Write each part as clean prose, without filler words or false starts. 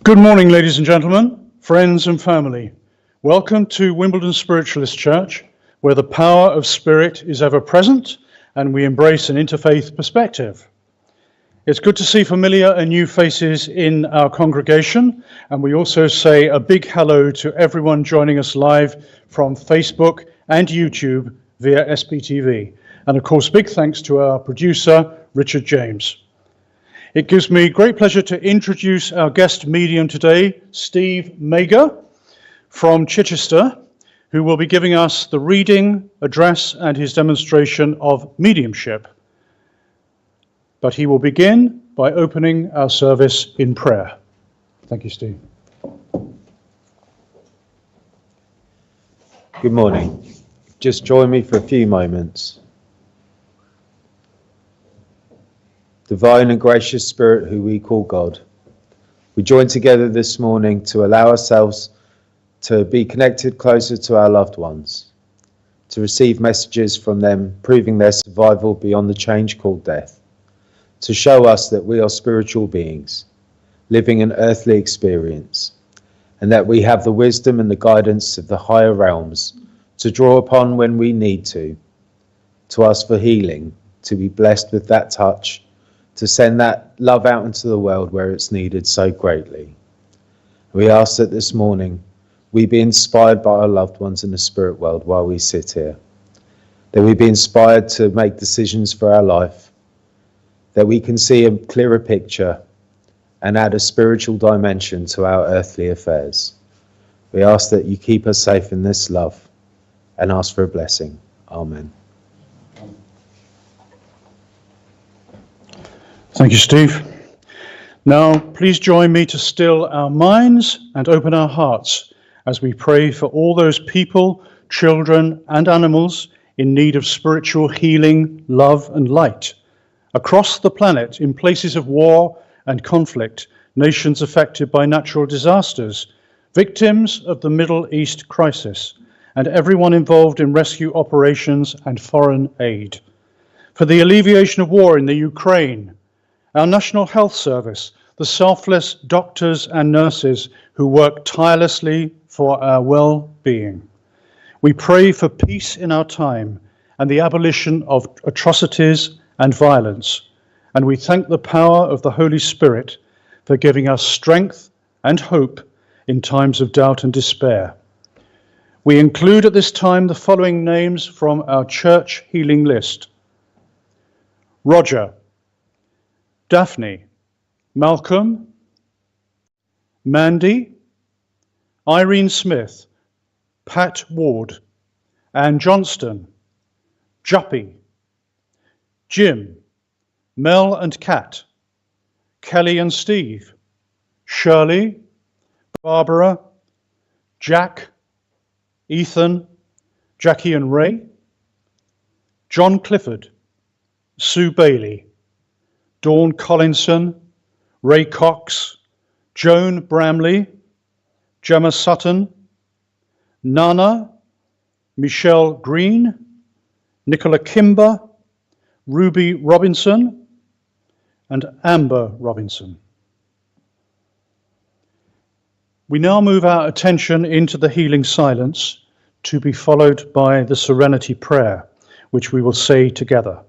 Good morning, ladies and gentlemen, friends and family. Welcome to Wimbledon Spiritualist Church, where the power of spirit is ever present and we embrace an interfaith perspective. It's good to see familiar and new faces in our congregation, and we also say a big hello to everyone joining us live from Facebook and YouTube via SPTV. And of course, big thanks to our producer, Richard James. It gives me great pleasure to introduce our guest medium today, Steve Mayger from Chichester, who will be giving us the reading, address, and his demonstration of mediumship. But he will begin by opening our service in prayer. Thank you, Steve. Good morning. Just join me for a few moments. Divine and gracious Spirit, who we call God, we join together this morning to allow ourselves to be connected closer to our loved ones, to receive messages from them proving their survival beyond the change called death, to show us that we are spiritual beings living an earthly experience, and that we have the wisdom and the guidance of the higher realms to draw upon when we need to ask for healing, to be blessed with that touch, to send that love out into the world where it's needed so greatly. We ask that this morning we be inspired by our loved ones in the spirit world while we sit here, that we be inspired to make decisions for our life, that we can see a clearer picture and add a spiritual dimension to our earthly affairs. We ask that you keep us safe in this love and ask for a blessing. Amen. Thank you, Steve. Now, please join me to still our minds and open our hearts as we pray for all those people, children, and animals in need of spiritual healing, love, and light across the planet in places of war and conflict, nations affected by natural disasters, victims of the Middle East crisis, and everyone involved in rescue operations and foreign aid. For the alleviation of war in the Ukraine, our National Health Service, the selfless doctors and nurses who work tirelessly for our well-being. We pray for peace in our time and the abolition of atrocities and violence, and we thank the power of the Holy Spirit for giving us strength and hope in times of doubt and despair. We include at this time the following names from our church healing list: Roger, Daphne, Malcolm, Mandy, Irene Smith, Pat Ward, Ann Johnston, Juppy, Jim, Mel and Kat, Kelly and Steve, Shirley, Barbara, Jack, Ethan, Jackie and Ray, John Clifford, Sue Bailey, Dawn Collinson, Ray Cox, Joan Bramley, Gemma Sutton, Nana, Michelle Green, Nicola Kimber, Ruby Robinson, and Amber Robinson. We now move our attention into the healing silence, to be followed by the serenity prayer, which we will say together.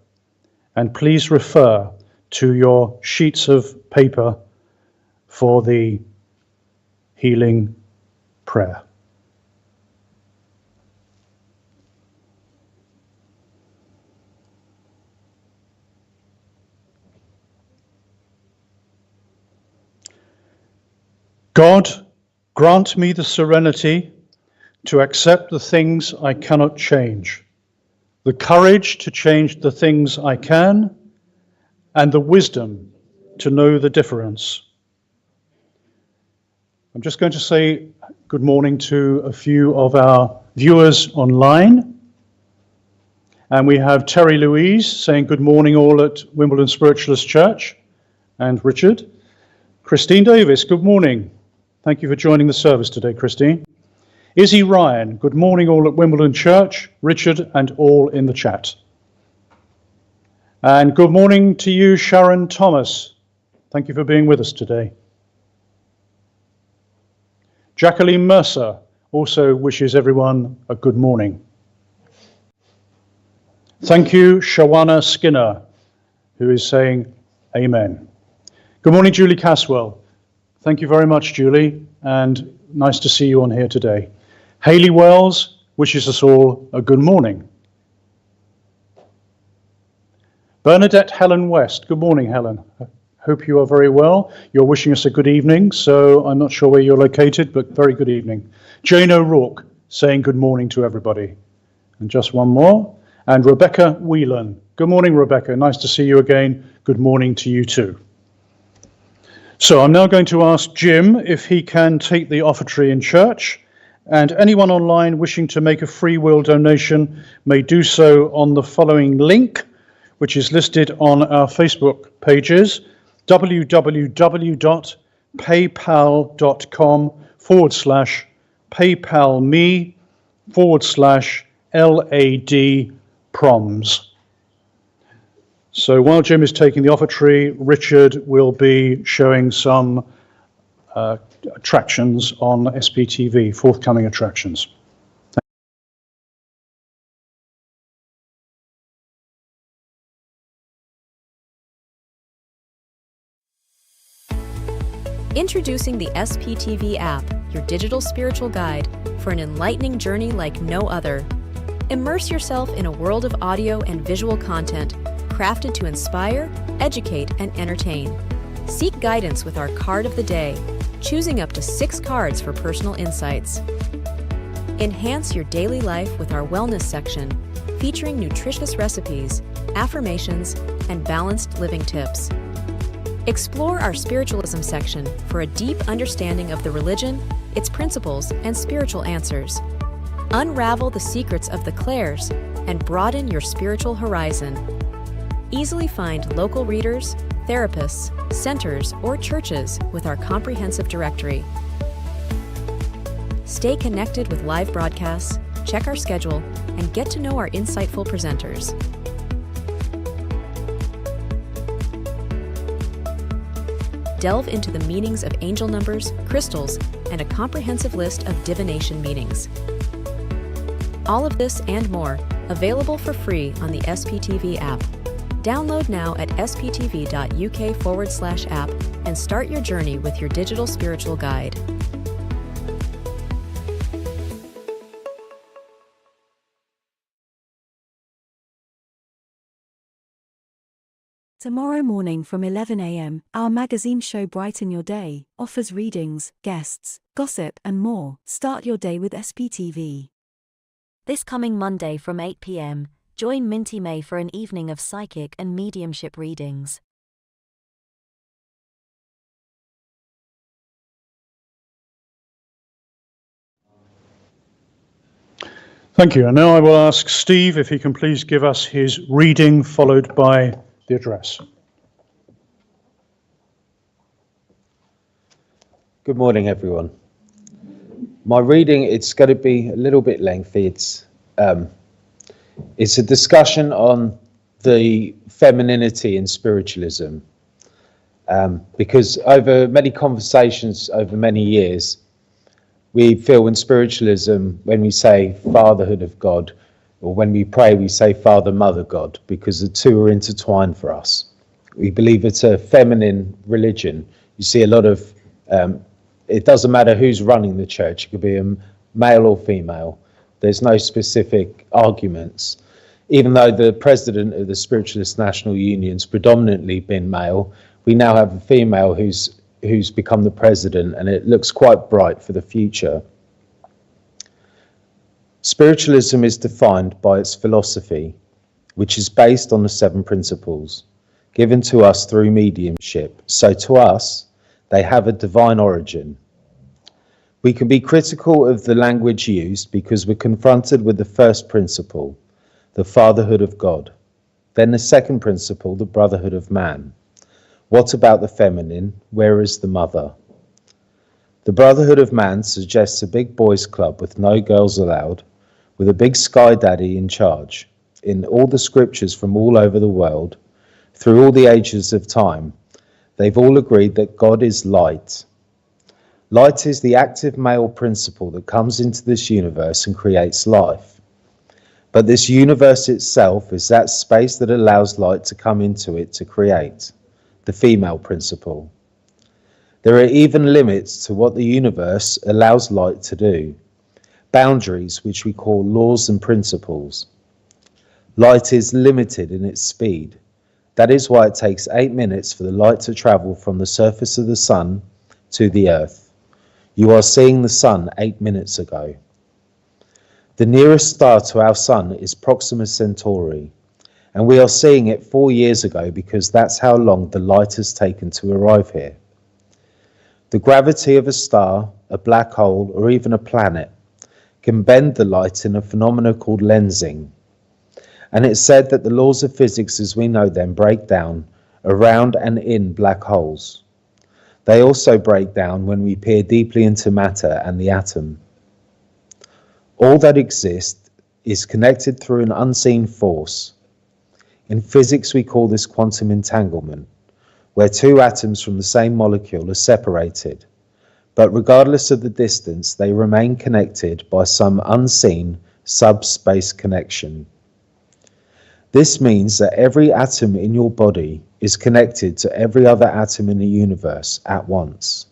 And please refer to your sheets of paper for the healing prayer. God, grant me the serenity to accept the things I cannot change, the courage to change the things I can, and the wisdom to know the difference. I'm just going to say good morning to a few of our viewers online. And we have Terry Louise saying good morning all at Wimbledon Spiritualist Church, and Richard. Christine Davis, good morning. Thank you for joining the service today, Christine. Izzy Ryan, good morning all at Wimbledon Church, Richard, and all in the chat. And good morning to you, Sharon Thomas. Thank you for being with us today. Jacqueline Mercer also wishes everyone a good morning. Thank you, Shawana Skinner, who is saying amen. Good morning, Julie Caswell. Thank you very much, Julie, and nice to see you on here today. Hayley Wells wishes us all a good morning. Bernadette Helen West. Good morning, Helen. Hope you are very well. You're wishing us a good evening, so I'm not sure where you're located, but very good evening. Jane O'Rourke saying good morning to everybody. And just one more. And Rebecca Whelan. Good morning, Rebecca. Nice to see you again. Good morning to you too. So I'm now going to ask Jim if he can take the offertory in church, and anyone online wishing to make a free will donation may do so on the following link, which is listed on our Facebook pages, www.paypal.com/paypalme/LAD proms. So while Jim is taking the offertory, Richard will be showing some attractions on SPTV, forthcoming attractions. Introducing the SPTV app, your digital spiritual guide for an enlightening journey like no other. Immerse yourself in a world of audio and visual content crafted to inspire, educate, and entertain. Seek guidance with our card of the day, choosing up to 6 cards for personal insights. Enhance your daily life with our wellness section, featuring nutritious recipes, affirmations, and balanced living tips. Explore our spiritualism section for a deep understanding of the religion, its principles, and spiritual answers. Unravel the secrets of the clairs and broaden your spiritual horizon. Easily find local readers, therapists, centers, or churches with our comprehensive directory. Stay connected with live broadcasts, check our schedule, and get to know our insightful presenters. Delve into the meanings of angel numbers, crystals, and a comprehensive list of divination meanings. All of this and more, available for free on the SPTV app. Download now at sptv.uk/app and start your journey with your digital spiritual guide. Tomorrow morning from 11 a.m, our magazine show Brighten Your Day offers readings, guests, gossip and more. Start your day with SPTV. This coming Monday from 8 p.m, join Minty May for an evening of psychic and mediumship readings. Thank you. And now I will ask Steve if he can please give us his reading followed by the address. Good morning, everyone. My reading, it's going to be a little bit lengthy. It's a discussion on the femininity in spiritualism, because over many conversations over many years, we feel in spiritualism, when we say fatherhood of God, or when we pray, we say Father, Mother, God, because the two are intertwined for us. We believe it's a feminine religion. You see a lot of, it doesn't matter who's running the church. It could be a male or female. There's no specific arguments. Even though the president of the Spiritualist National Union's predominantly been male, we now have a female who's become the president, and it looks quite bright for the future. Spiritualism is defined by its philosophy, which is based on the 7 principles given to us through mediumship. So to us, they have a divine origin. We can be critical of the language used because we're confronted with the first principle, the fatherhood of God. Then the second principle, the brotherhood of man. What about the feminine? Where is the mother? The brotherhood of man suggests a big boys' club with no girls allowed, with a big sky daddy in charge. In all the scriptures from all over the world, through all the ages of time, they've all agreed that God is light. Light is the active male principle that comes into this universe and creates life. But this universe itself is that space that allows light to come into it to create, the female principle. There are even limits to what the universe allows light to do, boundaries which we call laws and principles. Light is limited in its speed. That is why it takes 8 minutes for the light to travel from the surface of the sun to the earth. You are seeing the sun 8 minutes ago. The nearest star to our sun is Proxima Centauri, and we are seeing it 4 years ago because that's how long the light has taken to arrive here. The gravity of a star, a black hole, or even a planet can bend the light in a phenomenon called lensing. And it's said that the laws of physics as we know them break down around and in black holes. They also break down when we peer deeply into matter and the atom. All that exists is connected through an unseen force. In physics we call this quantum entanglement, where two atoms from the same molecule are separated, but regardless of the distance they remain connected by some unseen subspace connection. This means that every atom in your body is connected to every other atom in the universe at once.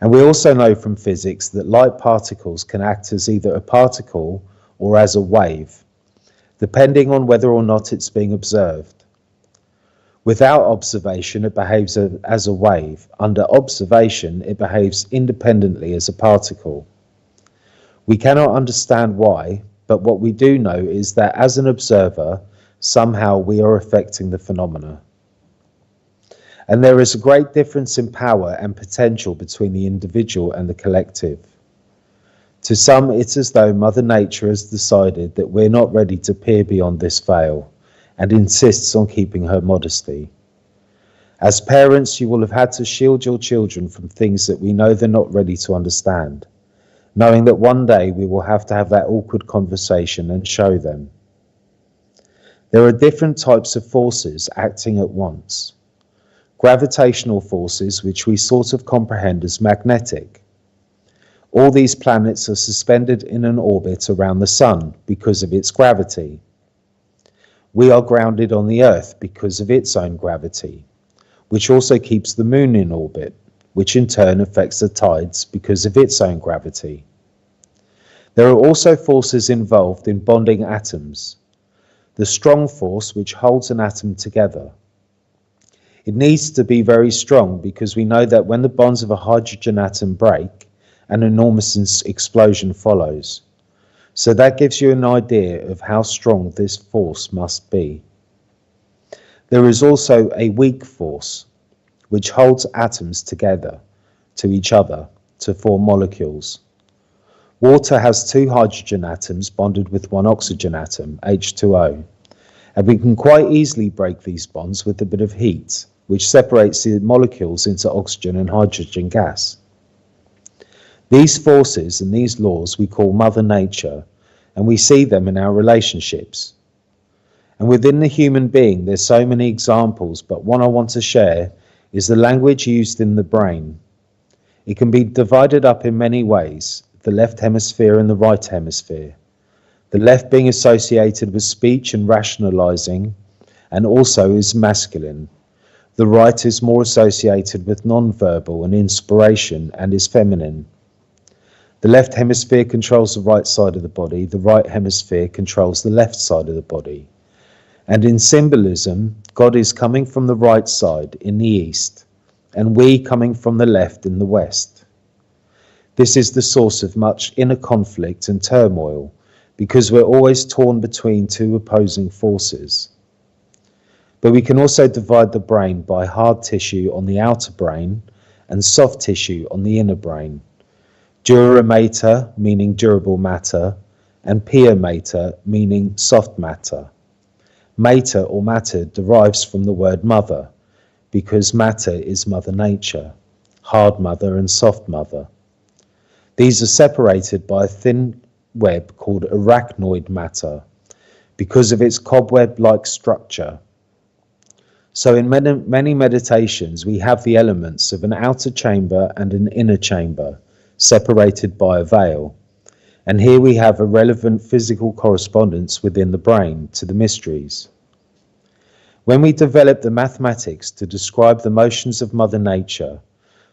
And we also know from physics that light particles can act as either a particle or as a wave, depending on whether or not it's being observed. Without observation, it behaves as a wave. Under observation, it behaves independently as a particle. We cannot understand why, but what we do know is that as an observer, somehow we are affecting the phenomena. And there is a great difference in power and potential between the individual and the collective. To some, it's as though Mother Nature has decided that we're not ready to peer beyond this veil and insists on keeping her modesty. As parents, you will have had to shield your children from things that we know they're not ready to understand, knowing that one day we will have to have that awkward conversation and show them. There are different types of forces acting at once. Gravitational forces, which we sort of comprehend as magnetic. All these planets are suspended in an orbit around the sun because of its gravity. We are grounded on the Earth because of its own gravity, which also keeps the moon in orbit, which in turn affects the tides because of its own gravity. There are also forces involved in bonding atoms. The strong force which holds an atom together. It needs to be very strong because we know that when the bonds of a hydrogen atom break, an enormous explosion follows. So that gives you an idea of how strong this force must be. There is also a weak force, which holds atoms together to each other to form molecules. Water has two hydrogen atoms bonded with one oxygen atom, H2O, and we can quite easily break these bonds with a bit of heat, which separates the molecules into oxygen and hydrogen gas. These forces and these laws we call Mother Nature, and we see them in our relationships. And within the human being, there's so many examples, but one I want to share is the language used in the brain. It can be divided up in many ways, the left hemisphere and the right hemisphere. The left being associated with speech and rationalizing, and also is masculine. The right is more associated with non-verbal and inspiration and is feminine. The left hemisphere controls the right side of the body, the right hemisphere controls the left side of the body. And in symbolism, God is coming from the right side in the east, and we coming from the left in the west. This is the source of much inner conflict and turmoil, because we're always torn between two opposing forces. But we can also divide the brain by hard tissue on the outer brain and soft tissue on the inner brain. Dura mater, meaning durable matter, and pia mater, meaning soft matter. Mater or matter derives from the word mother, because matter is Mother Nature, hard mother and soft mother. These are separated by a thin web called arachnoid matter, because of its cobweb-like structure. So in many meditations, we have the elements of an outer chamber and an inner chamber, separated by a veil. And here we have a relevant physical correspondence within the brain to the mysteries. When we developed the mathematics to describe the motions of Mother Nature,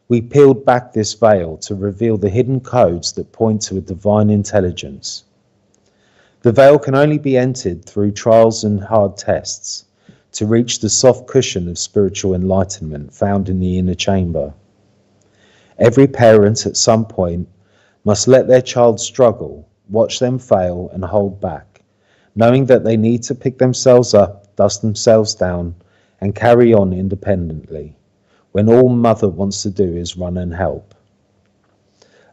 we peeled back this veil to reveal the hidden codes that point to a divine intelligence. The veil can only be entered through trials and hard tests to reach the soft cushion of spiritual enlightenment found in the inner chamber. Every parent at some point must let their child struggle, watch them fail and hold back, knowing that they need to pick themselves up, dust themselves down and carry on independently, when all mother wants to do is run and help.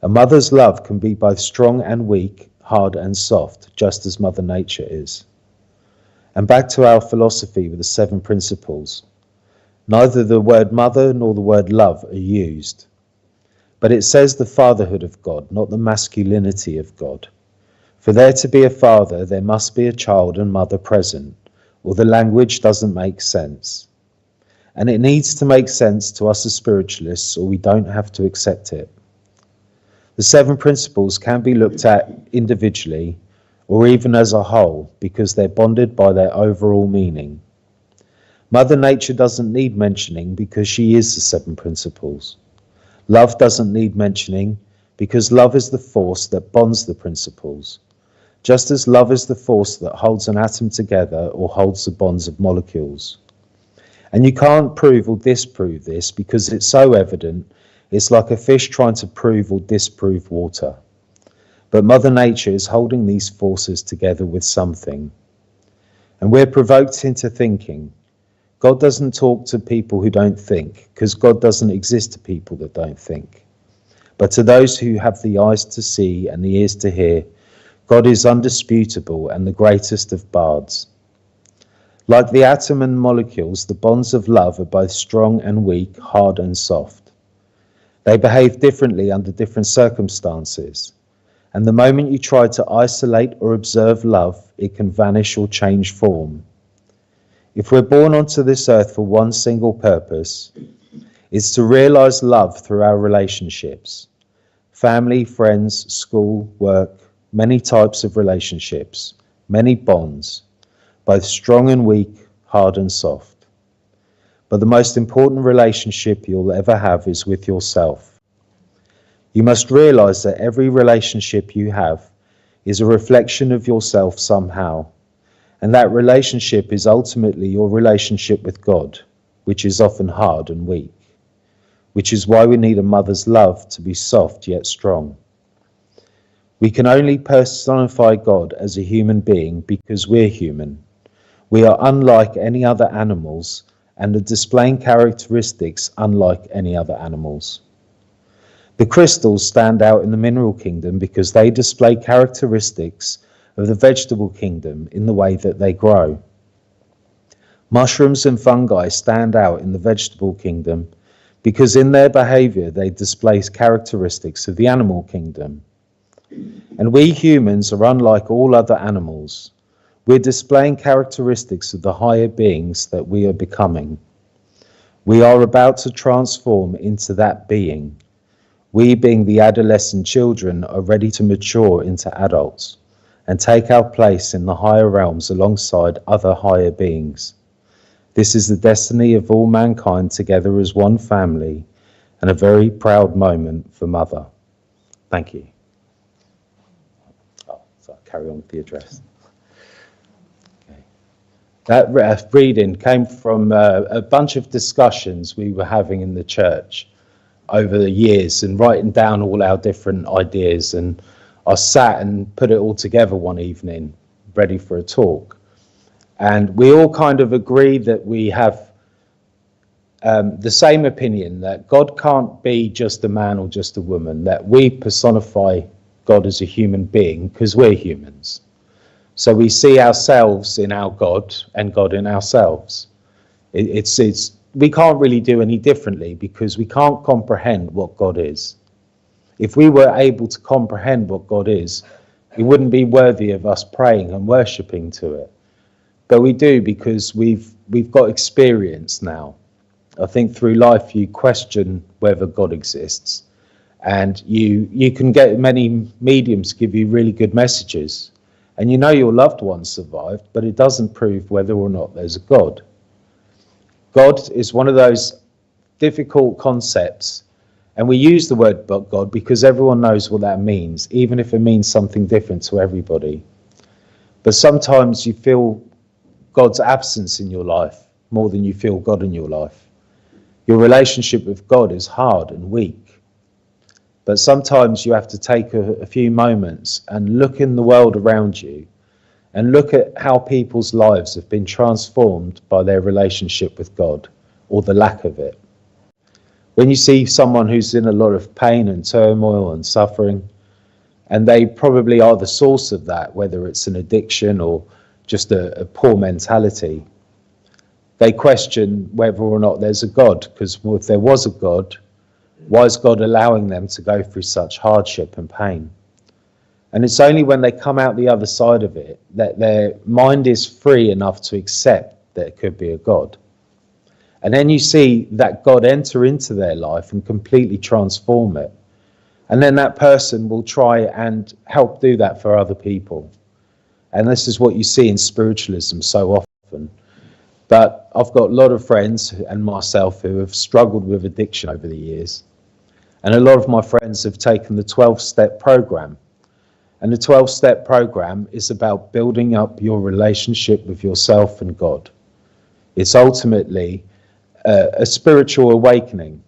A mother's love can be both strong and weak, hard and soft, just as Mother Nature is. And back to our philosophy with the 7 principles. Neither the word mother nor the word love are used, but it says the fatherhood of God, not the masculinity of God. For there to be a father, there must be a child and mother present, or the language doesn't make sense. And it needs to make sense to us as spiritualists, or we don't have to accept it. The 7 principles can be looked at individually, or even as a whole, because they're bonded by their overall meaning. Mother Nature doesn't need mentioning because she is the 7 principles. Love doesn't need mentioning because love is the force that bonds the principles, just as love is the force that holds an atom together or holds the bonds of molecules. And you can't prove or disprove this because it's so evident, it's like a fish trying to prove or disprove water. But Mother Nature is holding these forces together with something. And we're provoked into thinking. God doesn't talk to people who don't think, because God doesn't exist to people that don't think. But to those who have the eyes to see and the ears to hear, God is undisputable and the greatest of bards. Like the atom and molecules, the bonds of love are both strong and weak, hard and soft. They behave differently under different circumstances. And the moment you try to isolate or observe love, it can vanish or change form. If we're born onto this earth for one single purpose, it's to realize love through our relationships. Family, friends, school, work, many types of relationships, many bonds, both strong and weak, hard and soft. But the most important relationship you'll ever have is with yourself. You must realize that every relationship you have is a reflection of yourself somehow, and that relationship is ultimately your relationship with God, which is often hard and weak, which is why we need a mother's love to be soft yet strong. We can only personify God as a human being because we're human. We are unlike any other animals and are displaying characteristics unlike any other animals. The crystals stand out in the mineral kingdom because they display characteristics of the vegetable kingdom in the way that they grow. Mushrooms and fungi stand out in the vegetable kingdom because in their behavior they display characteristics of the animal kingdom. And we humans are unlike all other animals. We're displaying characteristics of the higher beings that we are becoming. We are about to transform into that being. We, being the adolescent children, are ready to mature into adults and take our place in the higher realms alongside other higher beings. This is the destiny of all mankind together as one family, and a very proud moment for Mother. Thank you. So I'll carry on with the address. Okay. That reading came from a bunch of discussions we were having in the church over the years and writing down all our different ideas, and I sat and put it all together one evening ready for a talk, and we all kind of agree that we have the same opinion that God can't be just a man or just a woman, that we personify God as a human being because we're humans. So we see ourselves in our God and God in ourselves. It's we can't really do any differently because we can't comprehend what God is. If we were able to comprehend what God is, it wouldn't be worthy of us praying and worshipping to it. But we do because we've we've got experience now. I think through life you question whether God exists, and you can get many mediums give you really good messages, and you know your loved one survived, but it doesn't prove whether or not there's a God. God is one of those difficult concepts, and we use the word God because everyone knows what that means, even if it means something different to everybody. But sometimes you feel God's absence in your life more than you feel God in your life. Your relationship with God is hard and weak. But sometimes you have to take a few moments and look in the world around you and look at how people's lives have been transformed by their relationship with God, or the lack of it. When you see someone who's in a lot of pain and turmoil and suffering, and they probably are the source of that, whether it's an addiction or just a poor mentality, they question whether or not there's a God, because if there was a God, why is God allowing them to go through such hardship and pain? And it's only when they come out the other side of it that their mind is free enough to accept that it could be a God. And then you see that God enter into their life and completely transform it. And then that person will try and help do that for other people. And this is what you see in spiritualism so often. But I've got a lot of friends and myself who have struggled with addiction over the years. And a lot of my friends have taken the 12-step program. And the 12-step program is about building up your relationship with yourself and God. It's ultimately a spiritual awakening.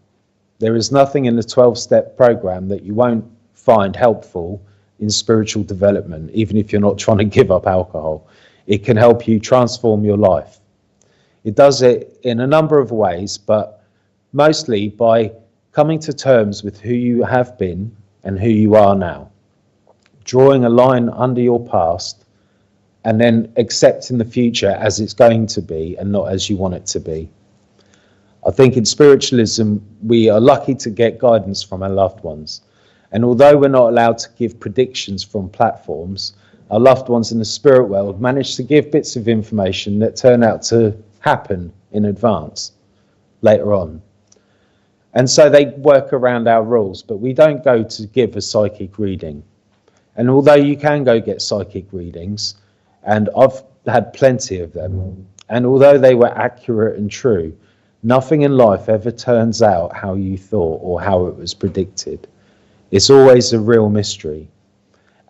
There is nothing in the 12-step program that you won't find helpful in spiritual development, even if you're not trying to give up alcohol. It can help you transform your life. It does it in a number of ways, but mostly by coming to terms with who you have been and who you are now, drawing a line under your past, and then accepting the future as it's going to be and not as you want it to be. I think in spiritualism, we are lucky to get guidance from our loved ones. And although we're not allowed to give predictions from platforms, our loved ones in the spirit world manage to give bits of information that turn out to happen in advance later on. And so they work around our rules, but we don't go to give a psychic reading. And although you can go get psychic readings, and I've had plenty of them, and although they were accurate and true, nothing in life ever turns out how you thought or how it was predicted. It's always a real mystery.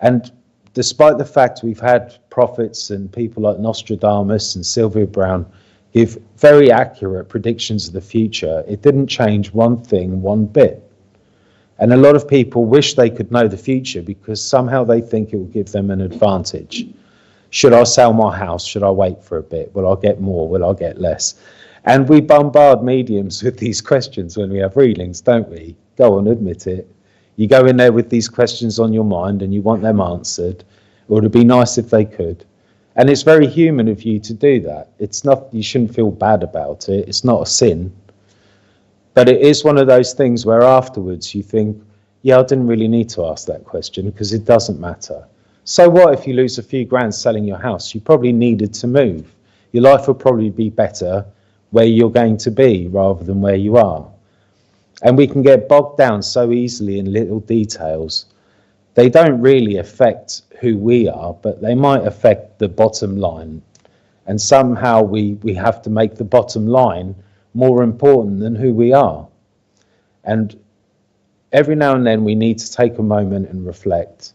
And despite the fact we've had prophets and people like Nostradamus and Sylvia Browne give very accurate predictions of the future, it didn't change one thing one bit. And a lot of people wish they could know the future because somehow they think it will give them an advantage. Should I sell my house? Should I wait for a bit? Will I get more? Will I get less? And we bombard mediums with these questions when we have readings, don't we? Go on, admit it. You go in there with these questions on your mind and you want them answered, or it'd be nice if they could. And it's very human of you to do that. It's not, you shouldn't feel bad about it. It's not a sin. But it is one of those things where afterwards you think, yeah, I didn't really need to ask that question because it doesn't matter. So what if you lose a few grand selling your house? You probably needed to move. Your life will probably be better where you're going to be rather than where you are. And we can get bogged down so easily in little details. They don't really affect who we are, but they might affect the bottom line. And somehow we have to make the bottom line more important than who we are. And every now and then we need to take a moment and reflect.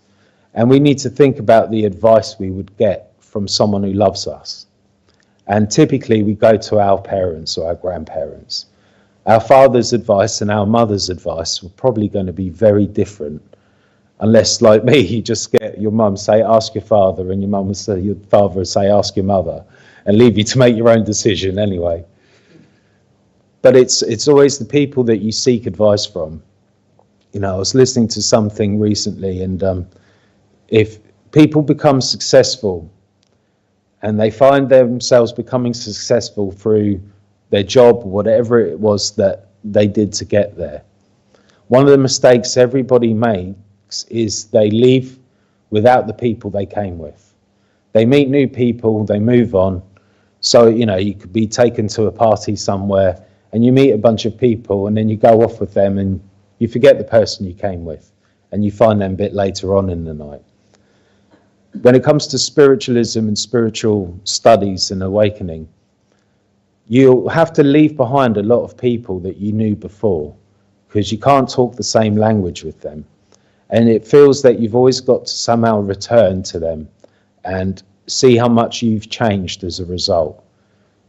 And we need to think about the advice we would get from someone who loves us. And typically we go to our parents or our grandparents. Our father's advice and our mother's advice were probably going to be very different. Unless, like me, you just get your mum say, ask your father, and your mum would say, your father would say, ask your mother, and leave you to make your own decision anyway. But it's always the people that you seek advice from. You know, I was listening to something recently, and if people become successful and they find themselves becoming successful through their job, whatever it was that they did to get there, one of the mistakes everybody makes is they leave without the people they came with. They meet new people, they move on, So, you could be taken to a party somewhere and you meet a bunch of people and then you go off with them and you forget the person you came with and you find them a bit later on in the night. When it comes to spiritualism and spiritual studies and awakening, you'll have to leave behind a lot of people that you knew before because you can't talk the same language with them. And it feels that you've always got to somehow return to them and see how much you've changed as a result.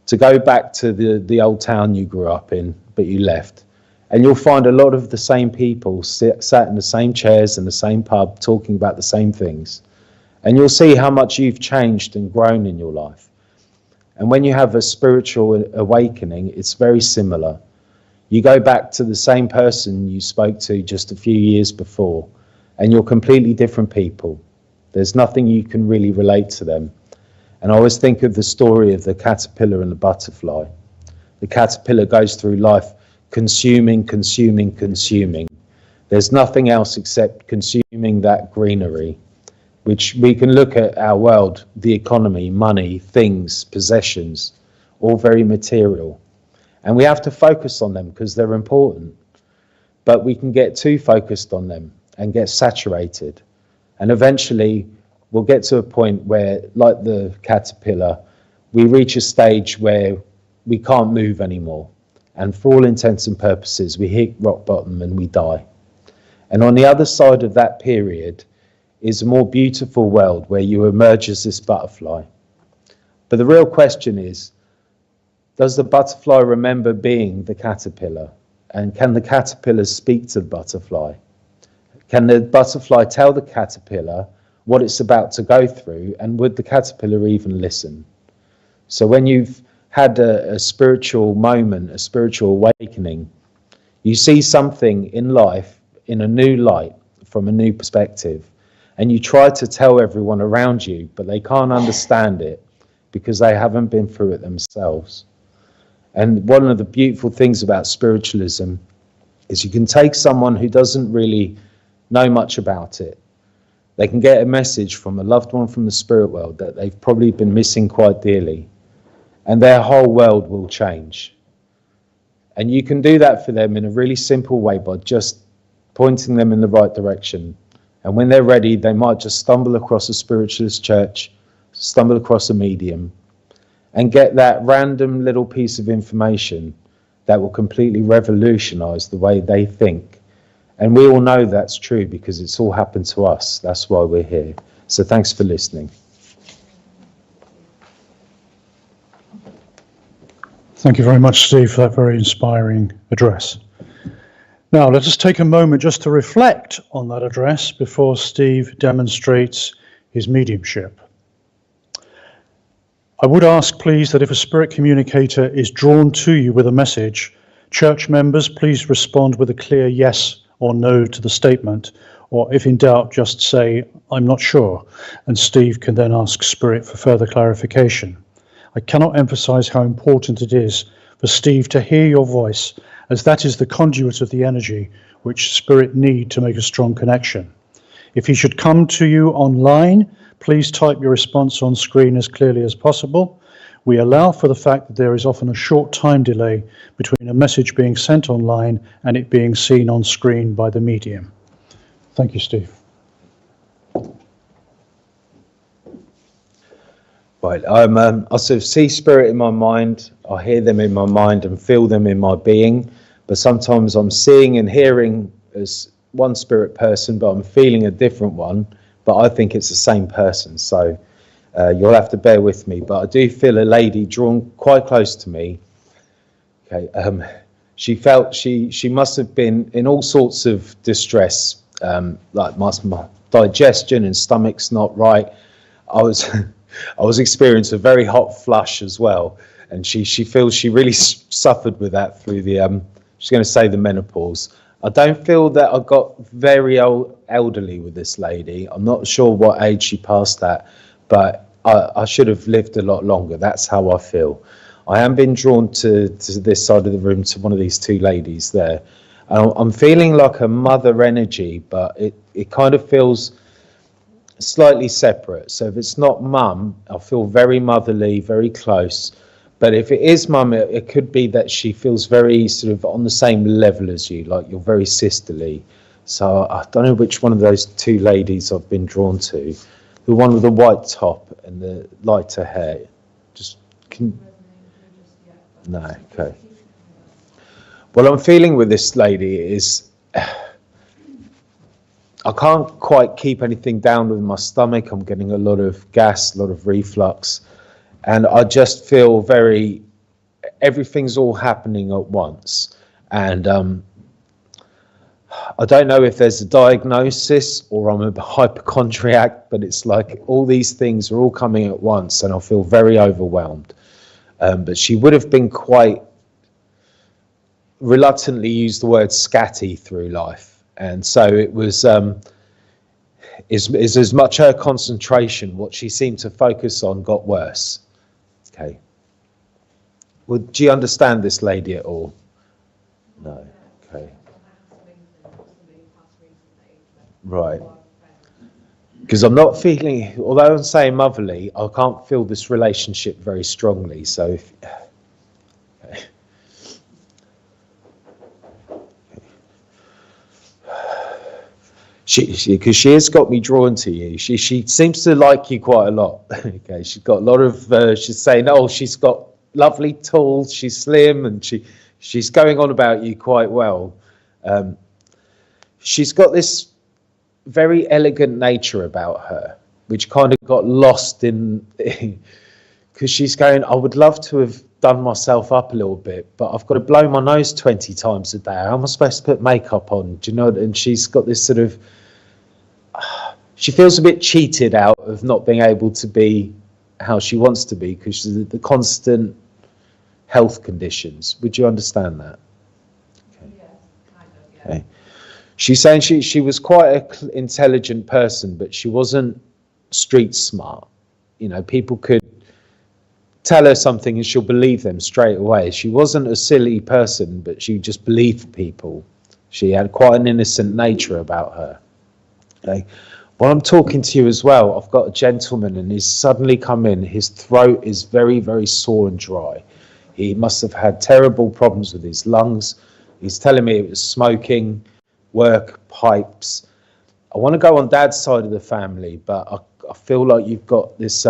To go back to the old town you grew up in, but you left. And you'll find a lot of the same people sat in the same chairs in the same pub talking about the same things. And you'll see how much you've changed and grown in your life. And when you have a spiritual awakening, it's very similar. You go back to the same person you spoke to just a few years before, and you're completely different people. There's nothing you can really relate to them. And I always think of the story of the caterpillar and the butterfly. The caterpillar goes through life consuming. There's nothing else except consuming that greenery, which we can look at our world, the economy, money, things, possessions, all very material. And we have to focus on them because they're important. But we can get too focused on them and get saturated. And eventually we'll get to a point where, like the caterpillar, we reach a stage where we can't move anymore. And for all intents and purposes, we hit rock bottom and we die. And on the other side of that period is a more beautiful world where you emerge as this butterfly. But the real question is, does the butterfly remember being the caterpillar? And can the caterpillar speak to the butterfly? Can the butterfly tell the caterpillar what it's about to go through, and would the caterpillar even listen? So when you've had a spiritual moment, a spiritual awakening, you see something in life in a new light, from a new perspective, and you try to tell everyone around you, but they can't understand it because they haven't been through it themselves. And one of the beautiful things about spiritualism is you can take someone who doesn't really know much about it. They can get a message from a loved one from the spirit world that they've probably been missing quite dearly, and their whole world will change. And you can do that for them in a really simple way by just pointing them in the right direction. And when they're ready, they might just stumble across a spiritualist church, stumble across a medium, and get that random little piece of information that will completely revolutionize the way they think. And we all know that's true because it's all happened to us. That's why we're here. So thanks for listening. Thank you very much, Steve, for that very inspiring address. Now, let us take a moment just to reflect on that address before Steve demonstrates his mediumship. I would ask, please, that if a spirit communicator is drawn to you with a message, church members, please respond with a clear yes or no to the statement, or if in doubt, just say, "I'm not sure," and Steve can then ask Spirit for further clarification. I cannot emphasize how important it is for Steve to hear your voice, as that is the conduit of the energy which Spirit need to make a strong connection. If he should come to you online, please type your response on screen as clearly as possible. We allow for the fact that there is often a short time delay between a message being sent online and it being seen on screen by the medium. Thank you, Steve. Right, I sort of see spirit in my mind, I hear them in my mind and feel them in my being, but sometimes I'm seeing and hearing as one spirit person, but I'm feeling a different one, but I think it's the same person, so you'll have to bear with me. But I do feel a lady drawn quite close to me. Okay, she must have been in all sorts of distress, like my digestion and stomach's not right. I was experiencing a very hot flush as well, and she feels she really suffered with that through the she's going to say the menopause. I don't feel that I got very elderly with this lady. I'm not sure what age she passed that, but I should have lived a lot longer. That's how I feel. I am being drawn to this side of the room, to one of these two ladies there. I'm feeling like a mother energy, but it kind of feels slightly separate. So if it's not mum, I'll feel very motherly, very close. But if it is mum, it could be that she feels very sort of on the same level as you, like you're very sisterly. So I don't know which one of those two ladies I've been drawn to. The one with the white top and the lighter hair. Just can. No, okay. What I'm feeling with this lady is I can't quite keep anything down with my stomach. I'm getting a lot of gas, a lot of reflux. And I just feel everything's all happening at once. And I don't know if there's a diagnosis or I'm a hypochondriac, but it's like all these things are all coming at once and I feel very overwhelmed. But she would have been quite reluctantly used the word scatty through life. And so it was is as much her concentration, what she seemed to focus on got worse. Okay. Well, do you understand this lady at all? No. Okay. Right. Because I'm not feeling, although I'm saying motherly, I can't feel this relationship very strongly. So, okay. Because she has got me drawn to you. She seems to like you quite a lot. Okay, she's got a lot of. She's saying, "Oh, she's got lovely tools. She's slim, and she's going on about you quite well." She's got this very elegant nature about her, which kind of got lost in. Because she's going, I would love to have done myself up a little bit, but I've got to blow my nose 20 times a day. How am I supposed to put makeup on? Do you know? And she's got this sort of. She feels a bit cheated out of not being able to be how she wants to be because of the constant health conditions. Would you understand that? Okay. Yes, kind of, yeah. Okay. She's saying she was quite an intelligent person, but she wasn't street smart. You know, people could tell her something and she'll believe them straight away. She wasn't a silly person, but she just believed people. She had quite an innocent nature about her. Okay. While I'm talking to you as well, I've got a gentleman and he's suddenly come in. His throat is very, very sore and dry. He must have had terrible problems with his lungs. He's telling me it was smoking, work, pipes. I want to go on Dad's side of the family, but I feel like you've got this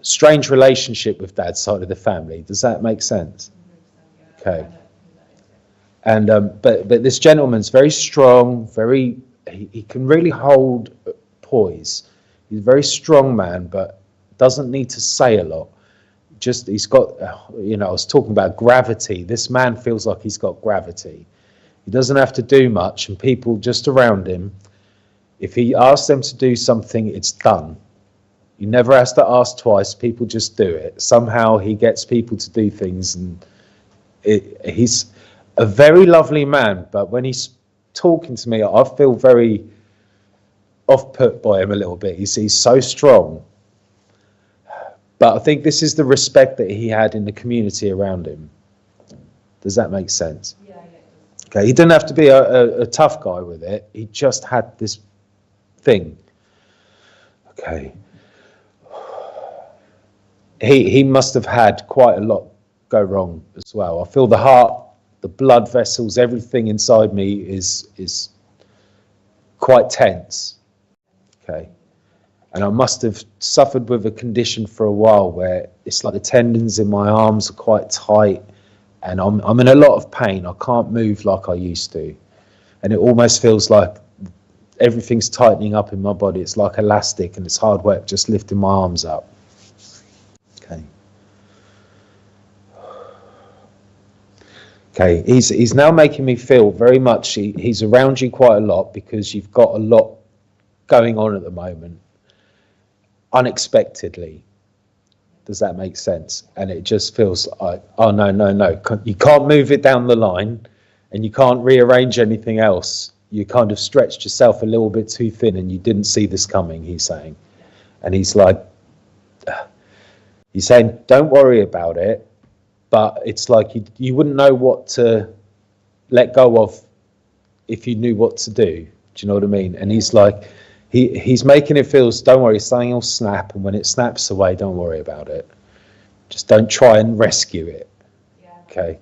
strange relationship with Dad's side of the family. Does that make sense? Okay. And but this gentleman's very strong, he can really hold poise. He's a very strong man, but doesn't need to say a lot. Just he's got, I was talking about gravity. This man feels like he's got gravity. He doesn't have to do much, and people just around him, if he asks them to do something, it's done. He never has to ask twice. People just do it. Somehow he gets people to do things, and he's a very lovely man, but when he's talking to me, I feel very off-put by him a little bit. He's so strong. But I think this is the respect that he had in the community around him. Does that make sense? Yeah. Okay, he didn't have to be a tough guy with it. He just had this thing. Okay. He must have had quite a lot go wrong as well. I feel the heart, the blood vessels, everything inside me is quite tense. Okay. And I must have suffered with a condition for a while where it's like the tendons in my arms are quite tight and I'm in a lot of pain. I can't move like I used to. And it almost feels like everything's tightening up in my body. It's like elastic and it's hard work just lifting my arms up. Okay. Okay, he's now making me feel very much, he's around you quite a lot because you've got a lot going on at the moment, unexpectedly. Does that make sense? And it just feels like, oh, no. You can't move it down the line and you can't rearrange anything else. You kind of stretched yourself a little bit too thin and you didn't see this coming, he's saying. And he's like, he's saying, don't worry about it. But it's like you wouldn't know what to let go of if you knew what to do. Do you know what I mean? And he's like, he's making it feel, don't worry, something will snap, and when it snaps away, don't worry about it. Just don't try and rescue it. Okay?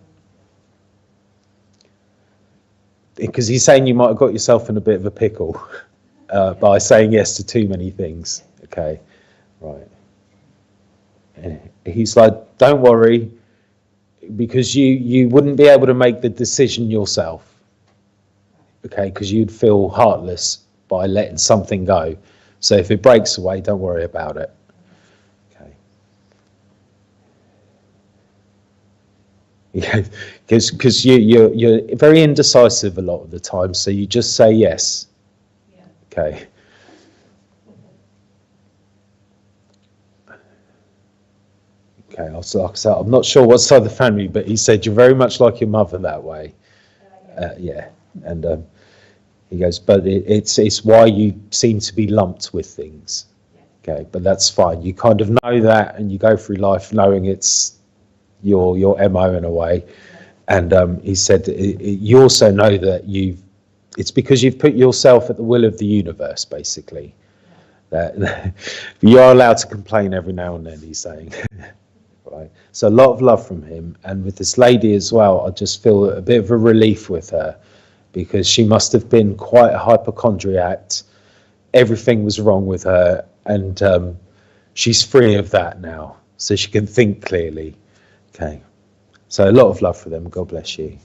Because he's saying you might have got yourself in a bit of a pickle by saying yes to too many things. Okay? Right. And he's like, don't worry, because you wouldn't be able to make the decision yourself. Okay? Because you'd feel heartless by letting something go. So if it breaks away, don't worry about it. Okay. Yeah, because you're very indecisive a lot of the time, so you just say yes. Yeah. Okay. Okay, like I said, I'm not sure what side of the family, but he said you're very much like your mother that way. Yeah, and he goes, but it's why you seem to be lumped with things. Okay, but that's fine. You kind of know that, and you go through life knowing it's your MO in a way. And he said you also know that it's because you've put yourself at the will of the universe, basically. That you are allowed to complain every now and then, he's saying. Right. So a lot of love from him, and with this lady as well, I just feel a bit of a relief with her, because she must have been quite a hypochondriac. Everything was wrong with her, and she's free of that now, so she can think clearly. Okay, so a lot of love for them. God bless you.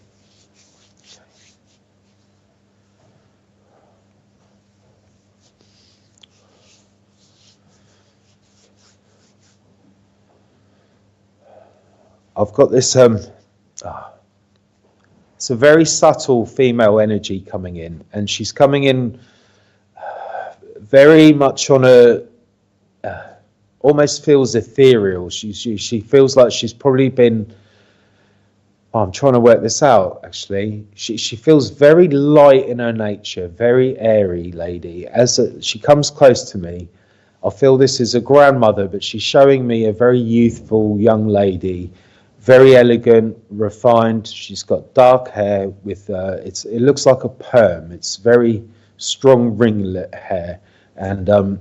I've got this, it's a very subtle female energy coming in, and she's coming in very much on a, almost feels ethereal. She feels like she's probably been, I'm trying to work this out actually. She feels very light in her nature, very airy lady. She comes close to me, I feel this is a grandmother, but she's showing me a very youthful young lady. Very elegant, refined. She's got dark hair with it looks like a perm. It's very strong ringlet hair, and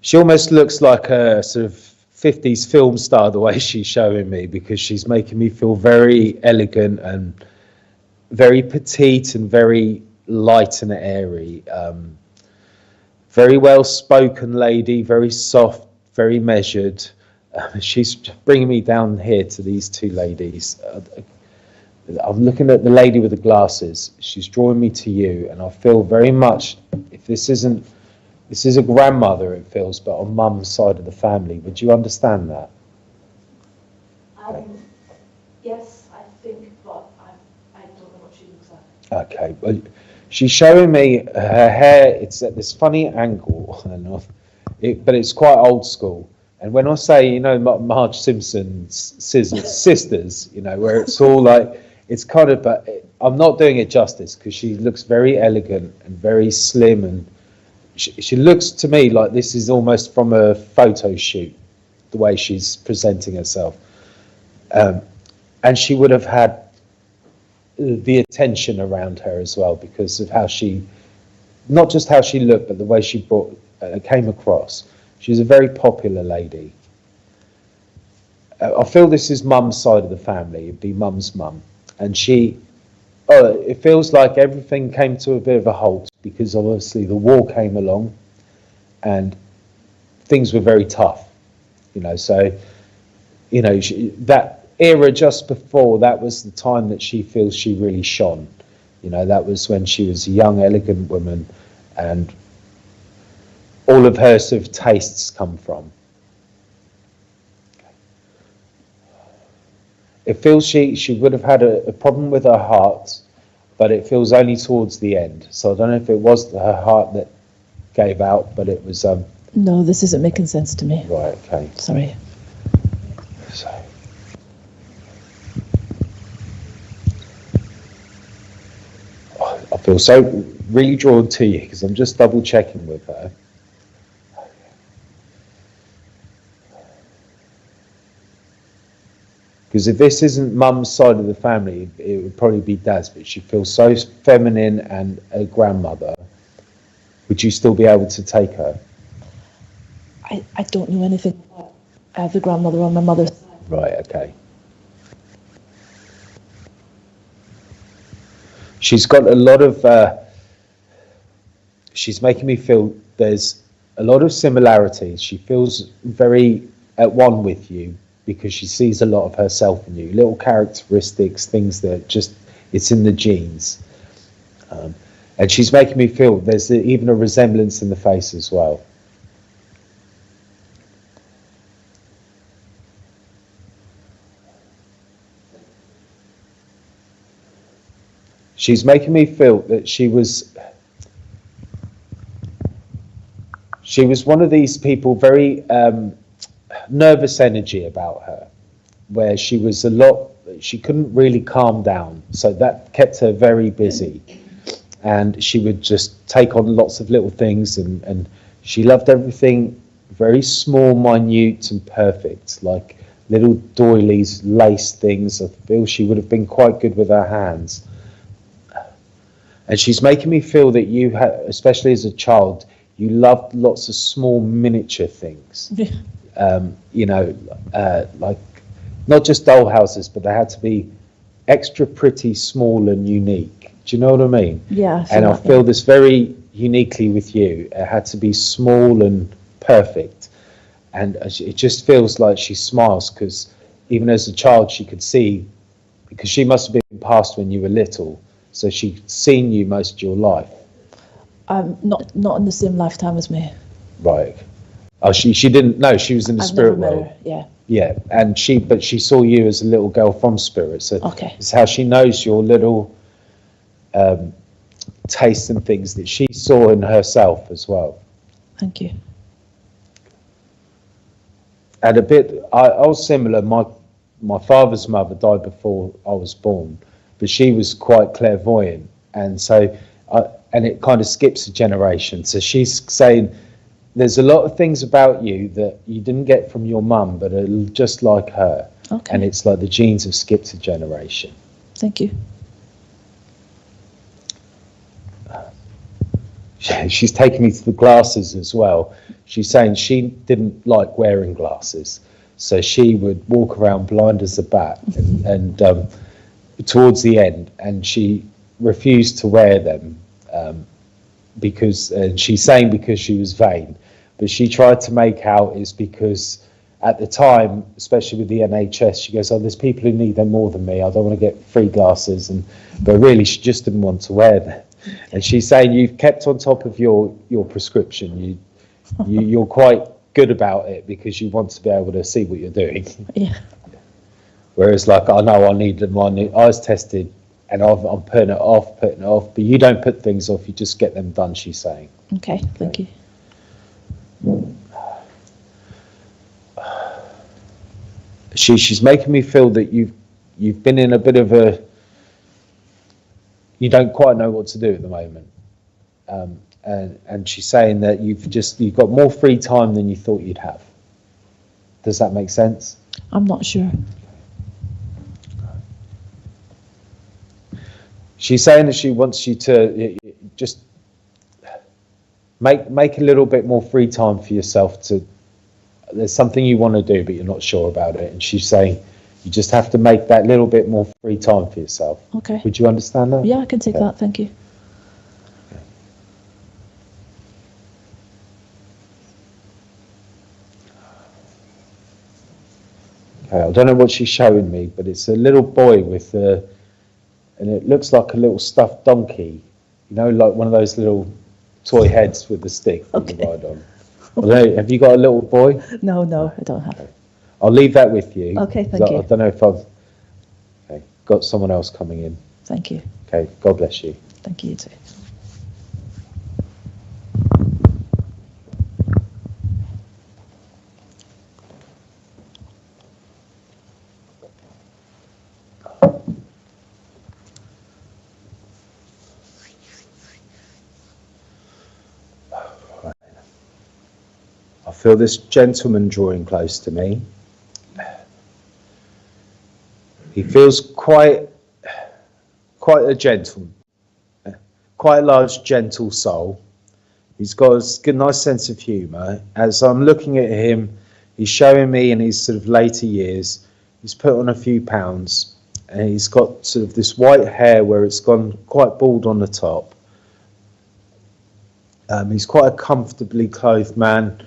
she almost looks like a sort of 50s film star the way she's showing me, because she's making me feel very elegant and very petite and very light and airy. Very well spoken lady, very soft, very measured. She's bringing me down here to these two ladies. I'm looking at the lady with the glasses. She's drawing me to you, and I feel very much, if this is a grandmother, it feels, but on mum's side of the family. Would you understand that? Yes, I think, but I don't know what she looks like. Okay, well, she's showing me her hair. It's at this funny angle, but it's quite old school. And when I say, you know, Marge Simpson's sisters, you know, where it's all like, it's kind of, but I'm not doing it justice, because she looks very elegant and very slim, and she looks to me like this is almost from a photo shoot, the way she's presenting herself. And she would have had the attention around her as well, because of how she, not just how she looked, but the way she came across. She's a very popular lady. I feel this is mum's side of the family. It'd be mum's mum. And it feels like everything came to a bit of a halt, because obviously the war came along and things were very tough. You know, so, you know, that era just before, that was the time that she feels she really shone. You know, that was when she was a young, elegant woman, and all of her sort of tastes come from. It feels she would have had a problem with her heart, but it feels only towards the end. So I don't know if it was her heart that gave out, but it was... No, this isn't making sense to me. Right, okay. Sorry. So, I feel so really drawn to you, because I'm just double checking with her. Because if this isn't mum's side of the family, it would probably be dad's, but she feels so feminine and a grandmother. Would you still be able to take her? I don't know anything about the grandmother on my mother's side. Right, okay. She's got a lot of, she's making me feel there's a lot of similarities. She feels very at one with you because she sees a lot of herself in you, little characteristics, things that just, it's in the genes. And she's making me feel there's even a resemblance in the face as well. She's making me feel that she was one of these people, very nervous energy about her, where she couldn't really calm down. So that kept her very busy. And she would just take on lots of little things, and she loved everything very small, minute and perfect, like little doilies, lace things. I feel she would have been quite good with her hands. And she's making me feel that you, especially as a child, you loved lots of small miniature things. Like not just doll houses, but they had to be extra pretty, small and unique. Do you know what I mean? Yeah. And I feel this very uniquely with you. It had to be small and perfect. And it just feels like she smiles because even as a child she could see, because she must have been passed when you were little. So she'd seen you most of your life. Not in the same lifetime as me. Right. Oh, she didn't know. She was in the spirit I've never world. met her, yeah. Yeah, and she saw you as a little girl from spirit. So Okay. it's how she knows your little tastes and things that she saw in herself as well. Thank you. And a bit, I was similar. My father's mother died before I was born, but she was quite clairvoyant, and so and it kind of skips a generation. So she's saying there's a lot of things about you that you didn't get from your mum, but are just like her. Okay. And it's like the genes have skipped a generation. Thank you. She's taking me to the glasses as well. She's saying she didn't like wearing glasses, so she would walk around blind as a bat, and towards the end, and she refused to wear them because she's saying because she was vain, but she tried to make out is because at the time, especially with the NHS, she goes, oh, there's people who need them more than me, I don't want to get free glasses, but really she just didn't want to wear them. And she's saying you've kept on top of your prescription, you're quite good about it because you want to be able to see what you're doing. Yeah. Whereas like, I know I need my eyes tested and I'm putting it off, but you don't put things off, you just get them done, she's saying. Okay, thank you. She's making me feel that you've been in a bit of a, you don't quite know what to do at the moment. And she's saying that you've got more free time than you thought you'd have. Does that make sense? I'm not sure. She's saying that she wants you to just make a little bit more free time for yourself. There's something you want to do, but you're not sure about it. And she's saying you just have to make that little bit more free time for yourself. Okay. Would you understand that? Yeah, I can take that. Thank you. Okay, I don't know what she's showing me, but it's a little boy with and it looks like a little stuffed donkey, you know, like one of those little toy heads with the stick that you ride on. I don't know, have you got a little boy? No, I don't have it. I'll leave that with you. Okay, thank you. I don't know if I've got someone else coming in. Thank you. Okay, God bless you. Thank you, you too. I feel this gentleman drawing close to me. He feels quite a gentle, quite a large, gentle soul. He's got a good, nice sense of humour. As I'm looking at him, he's showing me in his sort of later years, he's put on a few pounds, and he's got sort of this white hair where it's gone quite bald on the top. He's quite a comfortably clothed man.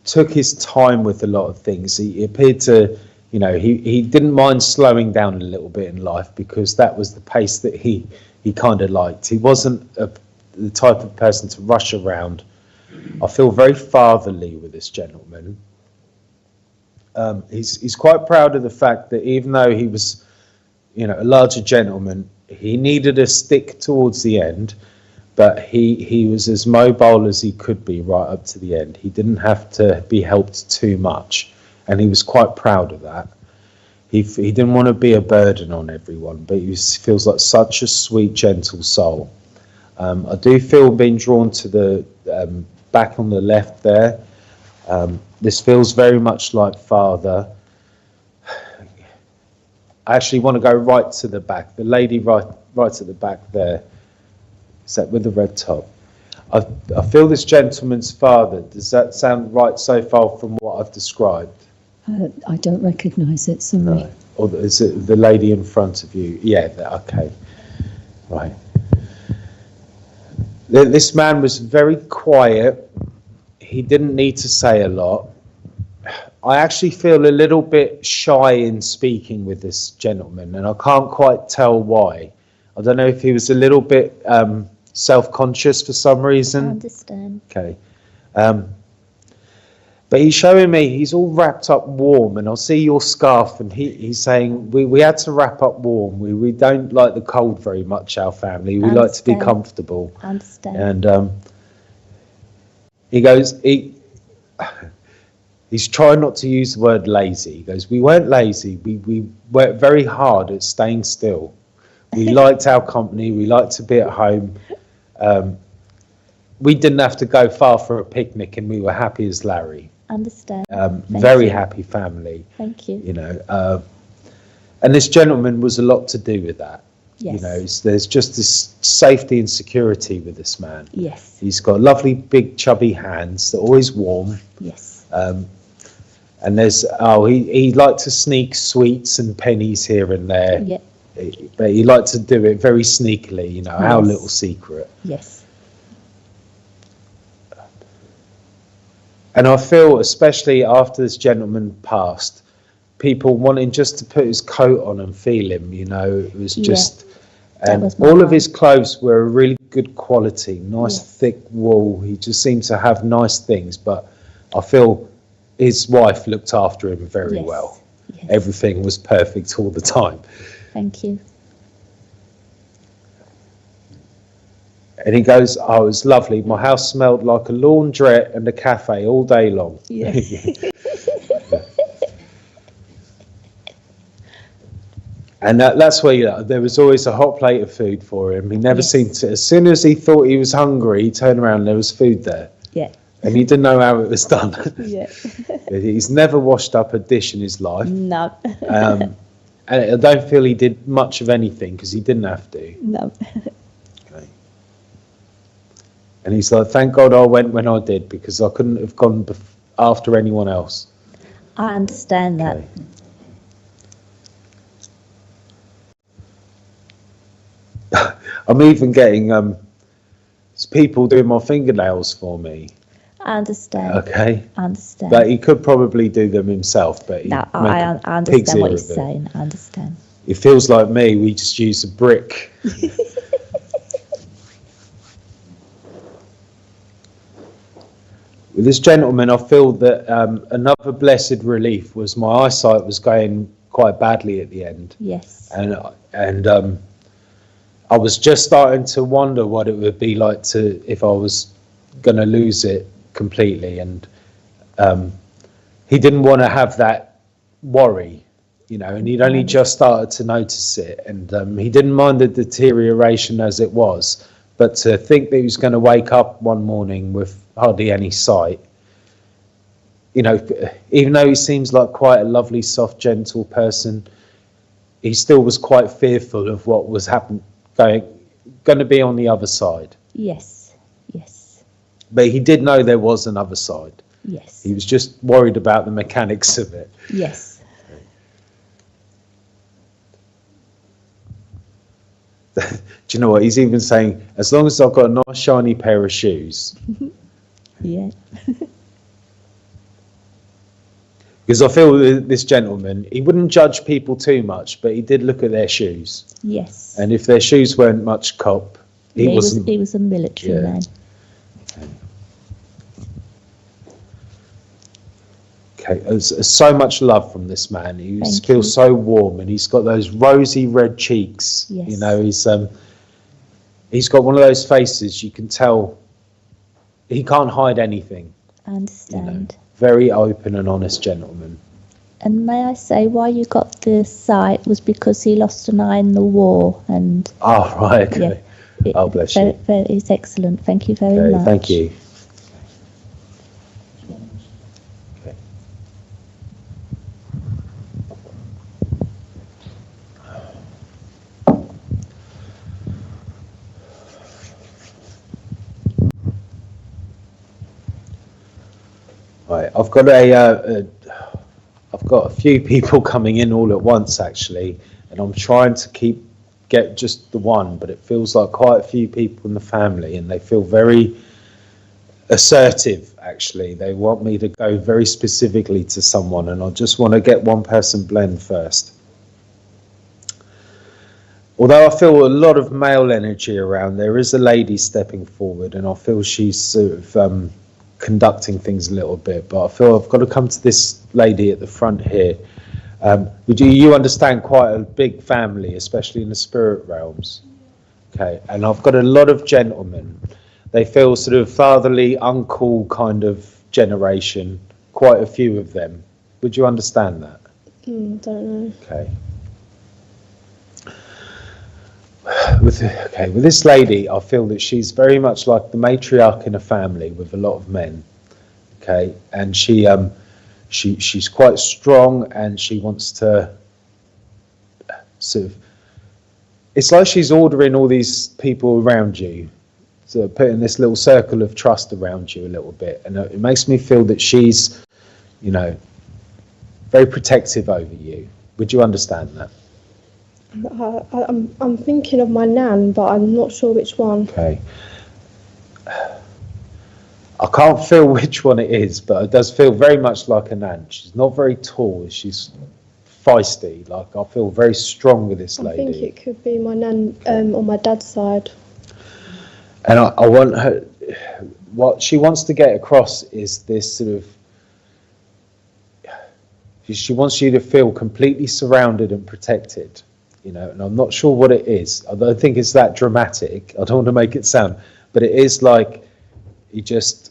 Took his time with a lot of things. He appeared to, he didn't mind slowing down a little bit in life because that was the pace that he kind of liked. He wasn't the type of person to rush around. I feel very fatherly with this gentleman. He's quite proud of the fact that even though he was, a larger gentleman, he needed a stick towards the end, but he was as mobile as he could be right up to the end. He didn't have to be helped too much, and he was quite proud of that. He didn't want to be a burden on everyone, but he feels like such a sweet, gentle soul. I do feel being drawn to the back on the left there. This feels very much like Father. I actually want to go right to the back. The lady right at the back there. Is that with the red top? I feel this gentleman's father. Does that sound right so far from what I've described? I don't recognise it, sorry. No. Or is it the lady in front of you? Yeah, okay. Right. This man was very quiet. He didn't need to say a lot. I actually feel a little bit shy in speaking with this gentleman, and I can't quite tell why. I don't know if he was a little bit self-conscious for some reason. I understand. Okay. But he's showing me, he's all wrapped up warm, and I'll see your scarf, and he's saying, we had to wrap up warm. We don't like the cold very much, our family. We like to be comfortable. I understand. And he goes, he's trying not to use the word lazy. He goes, we weren't lazy. We worked very hard at staying still. We liked our company. We liked to be at home. We didn't have to go far for a picnic, and we were happy as Larry. Understand. Very happy family. Thank you. And this gentleman was a lot to do with that. Yes. There's just this safety and security with this man. Yes. He's got lovely, big, chubby hands that are always warm. Yes. And there's he liked to sneak sweets and pennies here and there. Yeah. But he liked to do it very sneakily. Our little secret. Yes. And I feel, especially after this gentleman passed, people wanting just to put his coat on and feel him. It was just, and all of his clothes were a really good quality, nice thick wool. He just seemed to have nice things, but I feel his wife looked after him very well. Yes. Everything was perfect all the time. Thank you. And he goes, it was lovely. My house smelled like a laundrette and a cafe all day long. Yes. And that's where there was always a hot plate of food for him. He never seemed to, as soon as he thought he was hungry, he'd turn around and there was food there. Yeah. And he didn't know how it was done. Yeah. He's never washed up a dish in his life. No. And I don't feel he did much of anything because he didn't have to. No. Okay. And he's like, thank God I went when I did, because I couldn't have gone after anyone else. I understand that. Okay. I'm even getting people doing my fingernails for me. I understand. Okay. I understand. But he could probably do them himself. But No, I understand what you're saying. I understand. It feels like me. We just use a brick. With this gentleman, I feel that another blessed relief was my eyesight was going quite badly at the end. Yes. And I was just starting to wonder what it would be like if I was going to lose it completely. And he didn't want to have that worry, and he'd only just started to notice it. And he didn't mind the deterioration as it was. But to think that he was going to wake up one morning with hardly any sight, you know, even though he seems like quite a lovely, soft, gentle person, he still was quite fearful of what was going to be on the other side. Yes, yes, But he did know there was another side. yes, He was just worried about the mechanics of it. yes. Do you know what? He's even saying, as long as I've got a nice shiny pair of shoes. Yeah. Because I feel that this gentleman, he wouldn't judge people too much, but he did look at their shoes. Yes. And if their shoes weren't much cop, he was wasn't. a military Yeah. man. Okay, there's so much love from this man. He Thank feels you. so warm, and he's got those rosy red cheeks. Yes. You know, he's got one of those faces you can tell he can't hide anything. I You know, understand. very open and honest gentleman. And may I say, why you got the sight was because he lost an eye in the war, and Oh, right, okay. yeah, Oh, bless you. It's excellent. Thank you very Okay, much. thank you. Okay. Right, I've got a few people coming in all at once actually, and I'm trying to get just the one, but it feels like quite a few people in the family, and they feel very assertive actually. They want me to go very specifically to someone, and I just want to get one person blend first. Although I feel a lot of male energy around, there is a lady stepping forward, and I feel she's sort of conducting things a little bit, but I feel I've got to come to this lady at the front here. You understand quite a big family, especially in the spirit realms. Okay, and I've got a lot of gentlemen. They feel sort of fatherly, uncle kind of generation, quite a few of them. Would you understand that? Don't know. Okay. With this lady, I feel that she's very much like the matriarch in a family with a lot of men. Okay, and she's quite strong, and she wants to sort of. It's like she's ordering all these people around you, sort of putting this little circle of trust around you a little bit, and it makes me feel that she's, you know, very protective over you. Would you understand that? I'm thinking of my nan, but I'm not sure which one. Okay. I can't feel which one it is, but it does feel very much like a nan. She's not very tall. She's feisty. Like, I feel very strong with this lady. I think it could be my nan on my dad's side. And I want her. What she wants to get across is this sort of. She wants you to feel completely surrounded and protected. You know, and I'm not sure what it is. I don't think it's that dramatic. I don't want to make it sound, but it is like you just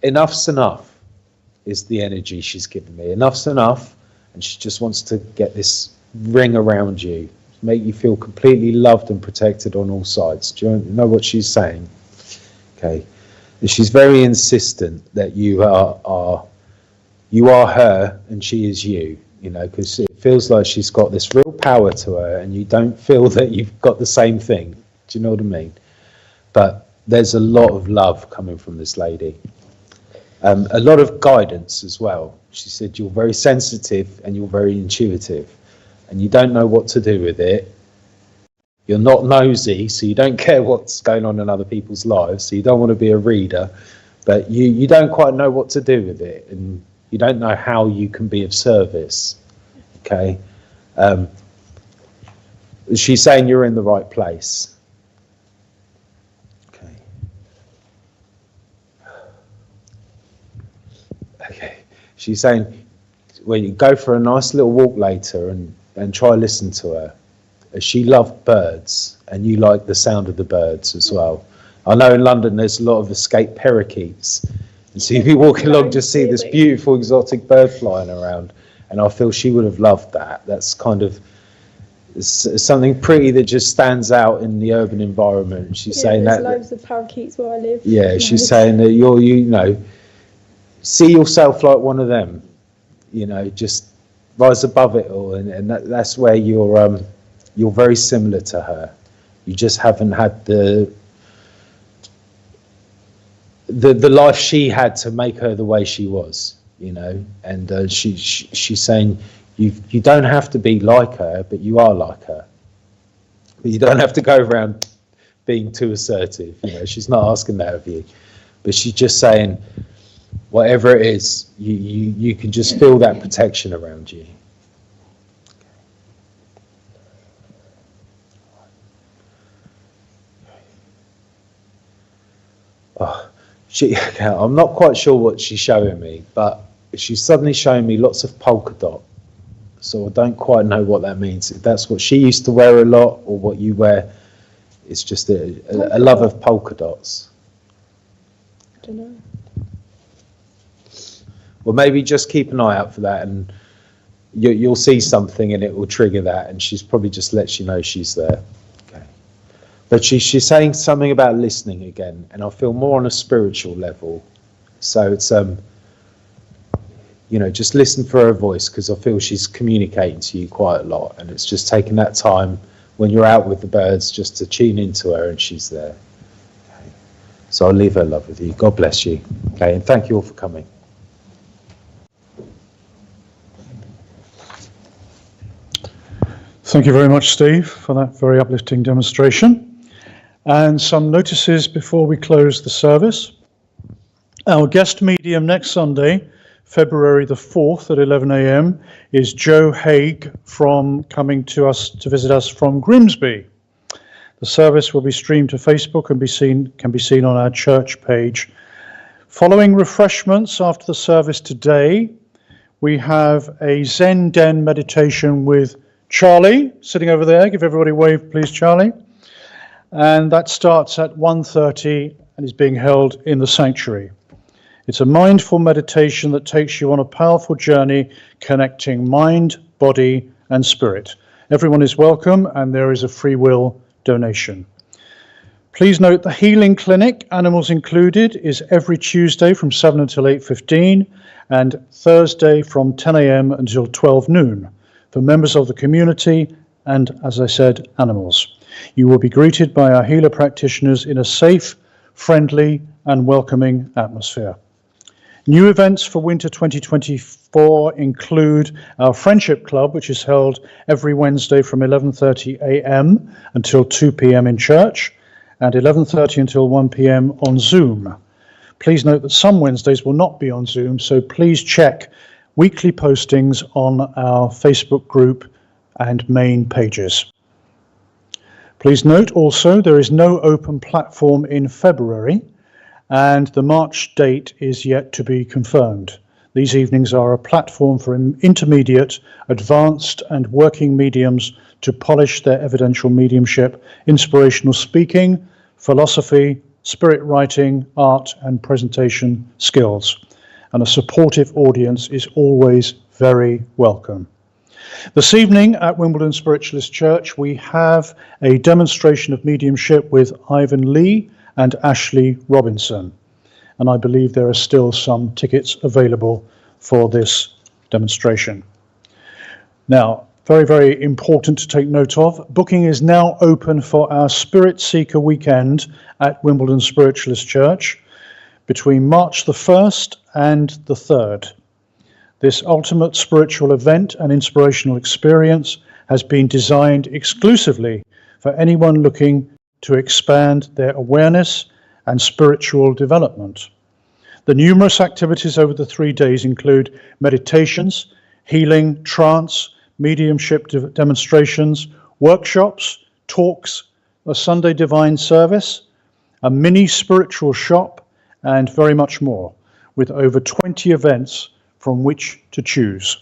enough's enough is the energy she's giving me. Enough's enough, and she just wants to get this ring around you, make you feel completely loved and protected on all sides. Do you know what she's saying? Okay, and she's very insistent that you are her and she is you. You know, because it feels like she's got this real power to her, and you don't feel that you've got the same thing. Do you know what I mean? But there's a lot of love coming from this lady. A lot of guidance as well. She said you're very sensitive and you're very intuitive, and you don't know what to do with it. You're not nosy, so you don't care what's going on in other people's lives, so you don't want to be a reader, but you don't quite know what to do with it, and you don't know how you can be of service. Okay, she's saying you're in the right place. Okay. Okay. She's saying, well, you go for a nice little walk later and try listen to her. She loved birds, and you like the sound of the birds as well. I know in London there's a lot of escaped parakeets. And so you'd be walking along, just see this beautiful exotic bird flying around, and I feel she would have loved that. That's kind of something pretty that just stands out in the urban environment. She's saying there's that loads of parakeets where I live. she's saying that see yourself like one of them, just rise above it all, and that's where you're very similar to her. You just haven't had the life she had to make her the way she was, and she's saying you don't have to be like her, but you are like her. But you don't have to go around being too assertive. She's not asking that of you, but she's just saying whatever it is, you can just feel that protection around you. I'm not quite sure what she's showing me, but she's suddenly showing me lots of polka dot. So I don't quite know what that means. If that's what she used to wear a lot, or what you wear. It's just a love of polka dots. I don't know. Well, maybe just keep an eye out for that, and you'll see something, and it will trigger that. And she's probably just lets you know she's there. Okay. But she's saying something about listening again, and I feel more on a spiritual level. So it's just listen for her voice, because I feel she's communicating to you quite a lot, and it's just taking that time when you're out with the birds just to tune into her, and she's there. Okay. So I'll leave her love with you. God bless you. Okay, and thank you all for coming. Thank you very much, Steve, for that very uplifting demonstration. And some notices before we close the service. Our guest medium next Sunday, February the 4th at 11 a.m. is Joe Haig coming to visit us from Grimsby. The service will be streamed to Facebook and can be seen on our church page. Following refreshments after the service today, we have a Zen Den meditation with Charlie sitting over there. Give everybody a wave, please, Charlie. And that starts at 1:30 and is being held in the sanctuary. It's a mindful meditation that takes you on a powerful journey connecting mind, body, and spirit. Everyone is welcome, and there is a free will donation. Please note the healing clinic, animals included, is every Tuesday from 7 until 8:15 and Thursday from 10 a.m. until 12 noon for members of the community and, as I said, animals. You will be greeted by our healer practitioners in a safe, friendly, and welcoming atmosphere. New events for winter 2024 include our Friendship Club, which is held every Wednesday from 11:30 a.m. until 2 p.m. in church, and 11:30 until 1 p.m. on Zoom. Please note that some Wednesdays will not be on Zoom, so please check weekly postings on our Facebook group and main pages. Please note also there is no open platform in February, and the March date is yet to be confirmed. These evenings are a platform for intermediate, advanced, and working mediums to polish their evidential mediumship, inspirational speaking, philosophy, spirit writing, art, and presentation skills. And a supportive audience is always very welcome. This evening at Wimbledon Spiritualist Church, we have a demonstration of mediumship with Ivan Lee and Ashley Robinson. And I believe there are still some tickets available for this demonstration. Now, very, very important to take note of, booking is now open for our Spirit Seeker weekend at Wimbledon Spiritualist Church between March the 1st and the 3rd. This ultimate spiritual event and inspirational experience has been designed exclusively for anyone looking to expand their awareness and spiritual development. The numerous activities over the 3 days include meditations, healing, trance, mediumship demonstrations, workshops, talks, a Sunday divine service, a mini spiritual shop, and very much more, with over 20 events from which to choose.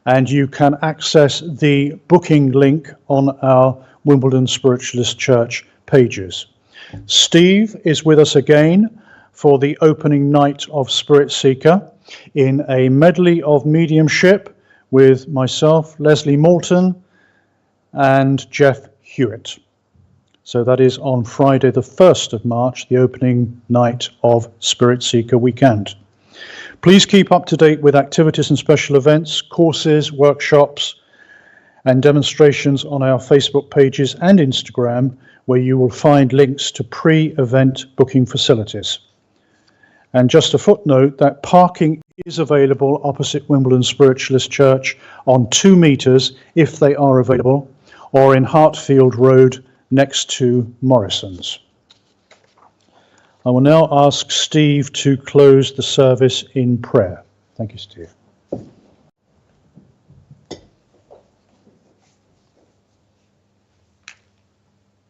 And you can access the booking link on our Wimbledon Spiritualist Church pages. Steve is with us again for the opening night of Spirit Seeker in a medley of mediumship with myself, Leslie Moulton, and Jeff Hewitt. So that is on Friday the 1st of March, the opening night of Spirit Seeker weekend. Please keep up to date with activities and special events, courses, workshops, and demonstrations on our Facebook pages and Instagram, where you will find links to pre-event booking facilities. And just a footnote that parking is available opposite Wimbledon Spiritualist Church on 2 meters if they are available, or in Hartfield Road next to Morrison's. I will now ask Steve to close the service in prayer. Thank you, Steve.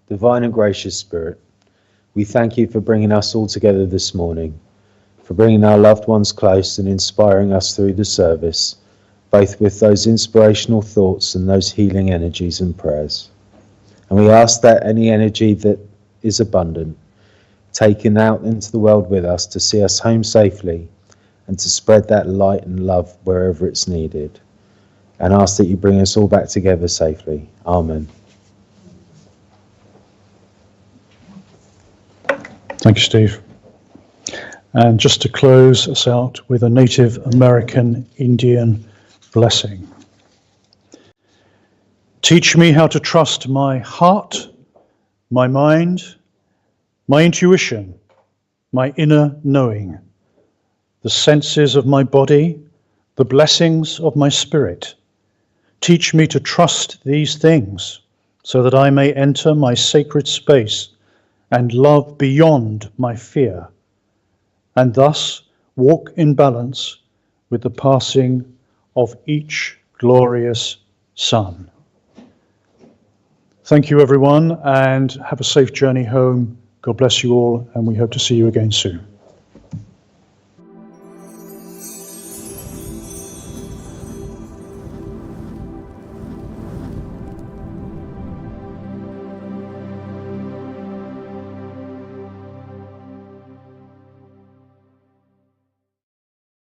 Divine and gracious Spirit, we thank you for bringing us all together this morning, for bringing our loved ones close and inspiring us through the service, both with those inspirational thoughts and those healing energies and prayers. And we ask that any energy that is abundant, taken out into the world with us to see us home safely and to spread that light and love wherever it's needed. And ask that you bring us all back together safely. Amen. Thank you, Steve. And just to close us out with a Native American Indian blessing. Teach me how to trust my heart, my mind, my intuition, my inner knowing, the senses of my body, the blessings of my spirit. Teach me to trust these things so that I may enter my sacred space and love beyond my fear, and thus walk in balance with the passing of each glorious sun. Thank you, everyone, and have a safe journey home. God bless you all, and we hope to see you again soon.